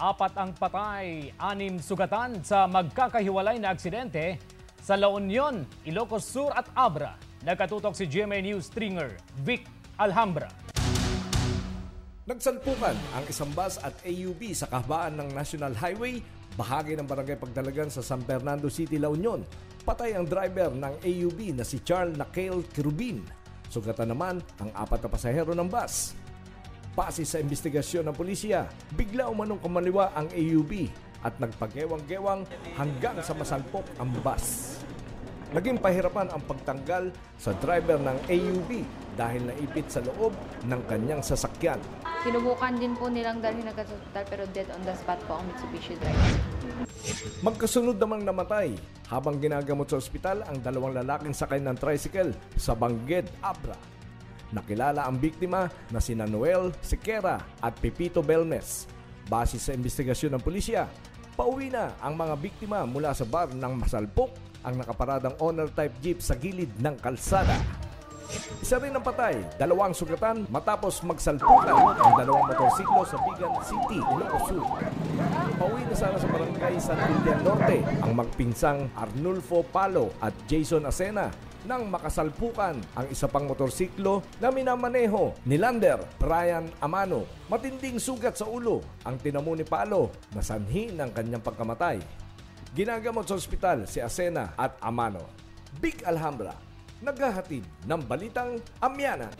4 ang patay, 6 sugatan sa magkakahiwalay na aksidente sa La Union, Ilocos Sur at Abra. Nagkatutok si GMA News stringer Vic Alhambra. Nagsalpukan ang isang bus at AUV sa kahabaan ng National Highway, bahagi ng barangay Pagdalagan sa San Fernando City, La Union. Patay ang driver ng AUV na si Charles Nakel Kirubin. Sugatan naman ang 4 na pasahero ng bus. Base sa investigasyon ng pulisya, bigla umanong kumaliwa ang AUV at nagpagewang-gewang hanggang sa masalpok ang bus. Naging pahirapan ang pagtanggal sa driver ng AUV dahil naipit sa loob ng kanyang sasakyan. Sinubukan din po nilang dalhin agad sa ospital pero dead on the spot po ang Mitsubishi driver. Magkasunod namang namatay habang ginagamot sa ospital ang 2 lalaking sakay ng tricycle sa Bangged, Abra. Nakilala ang biktima na sina Noel Sequera at Pepito Belmes. Base sa investigasyon ng pulisya, pauwi na ang mga biktima mula sa bar ng masalpok ang nakaparadang owner type jeep sa gilid ng kalsada. Isa rin ang patay, 2 sugatan matapos magsalpukan ang 2 motorsiklo sa Bigan City, Ilocos Sur. Pauwi na sana sa barangay San Julian Norte ang magpinsang Arnulfo Palo at Jason Acena nang makasalpukan ang isa pang motorsiklo na minamaneho ni Lander Brian Amano. Matinding sugat sa ulo ang tinamo ni Palo na sanhi ng kanyang pagkamatay. Ginagamot sa ospital si Acena at Amano. Vic Alhambra, naghahatid ng balitang amyanan.